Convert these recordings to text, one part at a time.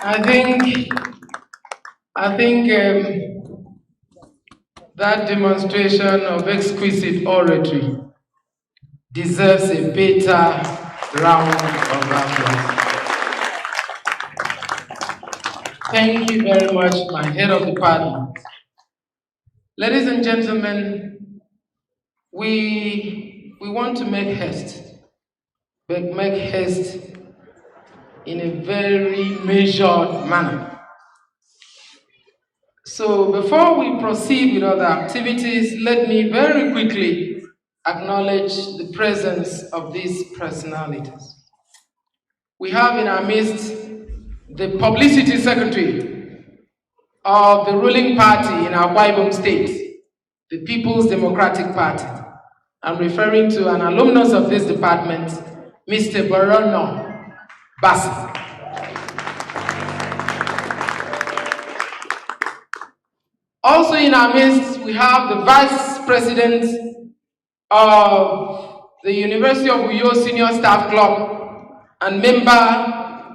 I think that demonstration of exquisite oratory deserves a better round of applause. Thank you very much, my head of department. Ladies and gentlemen, we want to make haste in a very measured manner. So before we proceed with other activities, let me very quickly acknowledge the presence of these personalities. We have in our midst the publicity secretary of the ruling party in our Akwa state, the People's Democratic Party. I'm referring to an alumnus of this department, Mr. Barono Basi. Also in our midst, we have the Vice President of the University of Uyo Senior Staff Club and member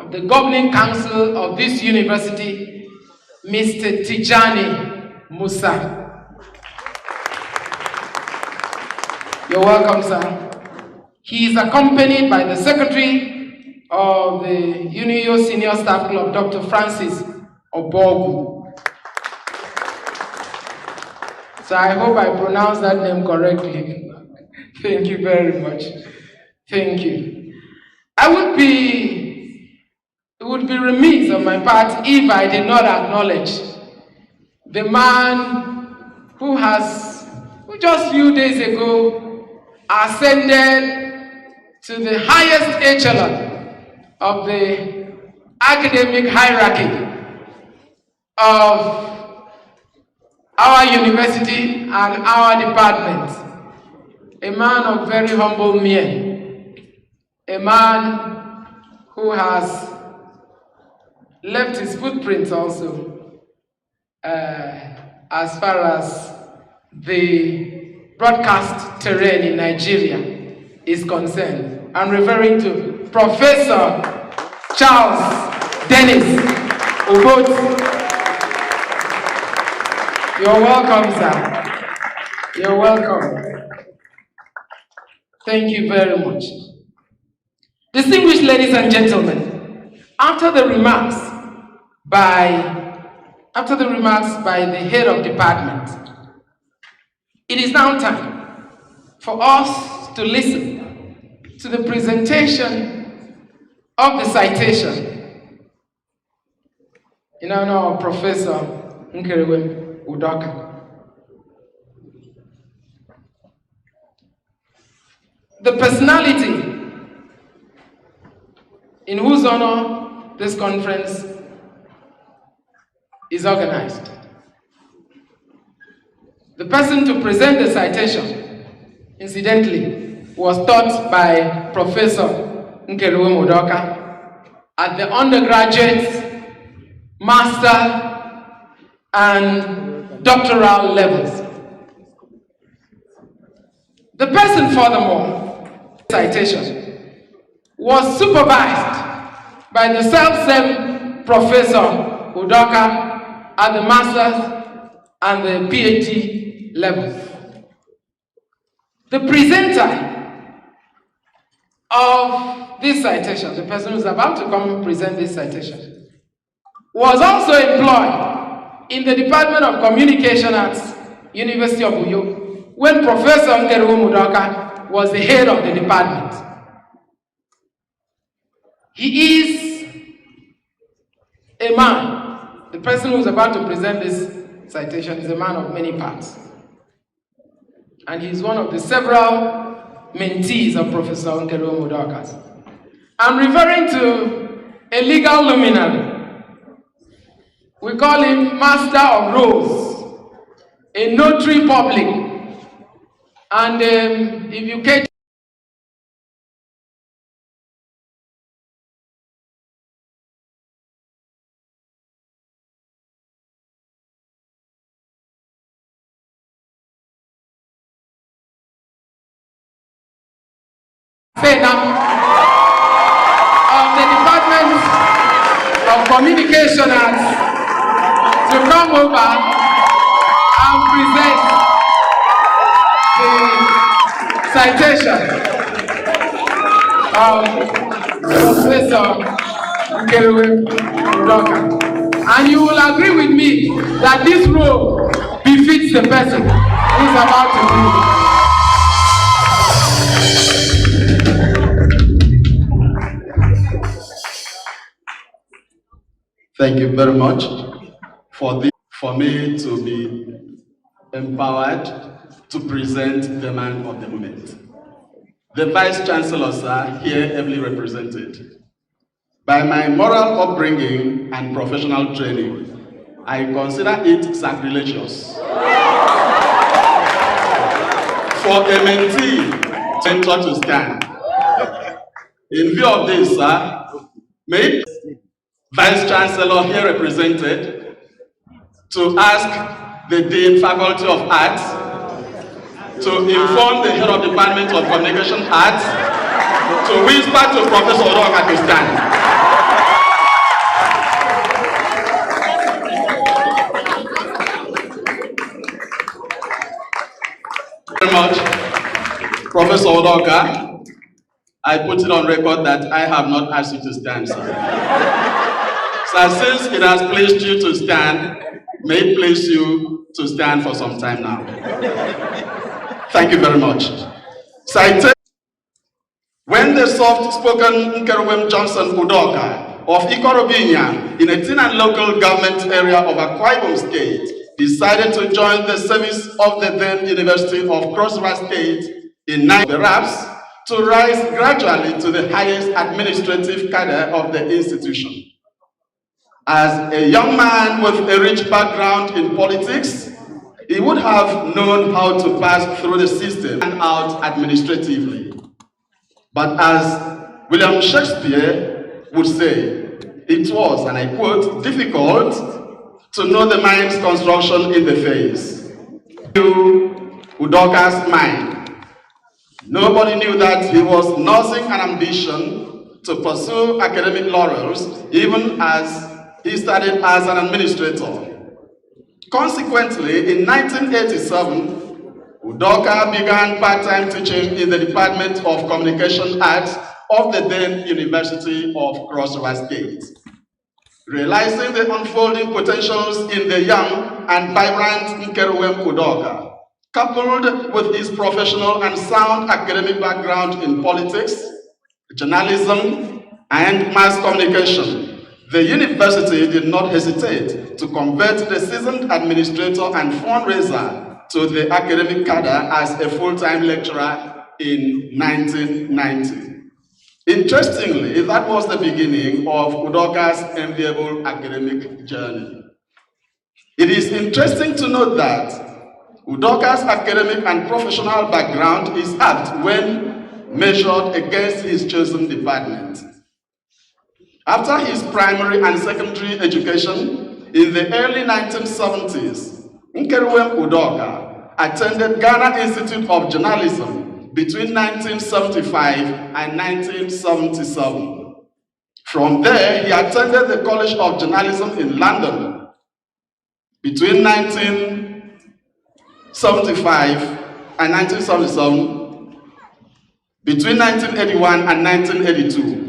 of the Governing Council of this university, Mr. Tijani Musa. You're welcome, sir. He is accompanied by the Secretary of the Uyo Senior Staff Club, Dr. Francis Obogu. So I hope I pronounced that name correctly. Thank you very much. Thank you. It would be remiss on my part if I did not acknowledge the man who just a few days ago ascended to the highest echelon of the academic hierarchy of our university and our department. A man of very humble mien, a man who has left his footprints also as far as the broadcast terrain in Nigeria is concerned. I'm referring to Professor Charles Dennis Obot. You're welcome, sir. You're welcome. Thank you very much. Distinguished ladies and gentlemen, after the remarks by the head of department, it is now time for us to listen to the presentation of the citation in honor of Professor Nkereuwem Udoakah. The personality in whose honor this conference is organized. The person to present the citation, incidentally, was taught by Professor Nkereuwem Udoakah at the undergraduate, master, and doctoral levels. The person, furthermore, citation was supervised by the self-same Professor Udoakah at the master's and the PhD levels. The presenter of this citation, the person who's about to come and present this citation, was also employed in the Department of Communication at University of Uyo when Professor Nkereuwem Udoakah was the head of the department. He is a man, the person who's about to present this citation is a man of many parts. And he's one of the several mentees of Professor Nkereuwem Udoakah. I'm referring to a legal luminary. We call him Master of Rules, a notary public. And if you catch of the department of Communication Arts to come over and present the citation of Professor Nkereuwem Udoakah. And you will agree with me that this role befits the person who is about to do it. Thank you very much for me to be empowered to present the man of the moment. The Vice Chancellor, sir, here ably represented. By my moral upbringing and professional training, I consider it sacrilegious for a mentee to stand. In view of this, sir, may Vice Chancellor here represented to ask the Dean Faculty of Arts to inform the Head of Department of Communication Arts to whisper to Professor Udoakah to stand. Very much, Professor Udoakah. I put it on record that I have not asked you to stand, sir. So since it has pleased you to stand, may it please you to stand for some time now. Thank you very much. When the soft-spoken Nkereuwem Johnson Udoakah of Nkereuwem in a tin and local government area of Akwa Ibom State decided to join the service of the then University of Cross River State in perhaps to rise gradually to the highest administrative cadre of the institution. As a young man with a rich background in politics, he would have known how to pass through the system and out administratively. But as William Shakespeare would say, it was, and I quote, difficult to know the mind's construction in the face. Udoakah's mind. Nobody knew that he was nursing an ambition to pursue academic laurels, even as he started as an administrator. Consequently, in 1987, Udoakah began part-time teaching in the Department of Communication Arts of the then University of Cross River State. Realizing the unfolding potentials in the young and vibrant Nkereuwem Udoakah, coupled with his professional and sound academic background in politics, journalism, and mass communication, the university did not hesitate to convert the seasoned administrator and fundraiser to the academic cadre as a full-time lecturer in 1990. Interestingly, that was the beginning of Udoakah's enviable academic journey. It is interesting to note that Udoakah's academic and professional background is apt when measured against his chosen department. After his primary and secondary education in the early 1970s, Nkereuwem Udoakah attended Ghana Institute of Journalism between 1975 and 1977. From there, he attended the College of Journalism in London between 1975 and 1977. Between 1981 and 1982,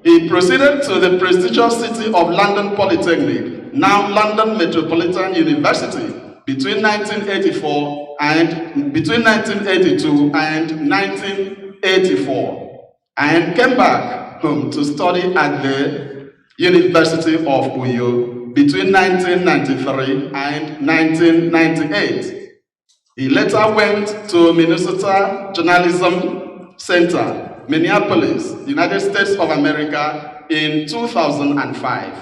he proceeded to the prestigious City of London Polytechnic, now London Metropolitan University, between 1982 and 1984, and came back home to study at the University of Uyo between 1993 and 1998. He later went to Minnesota Journalism Center, Minneapolis, United States of America in 2005.